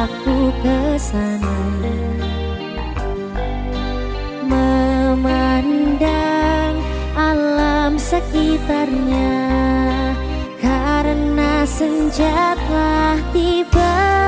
aku ke sana, memandang alam sekitarnya, karena senja telah tiba.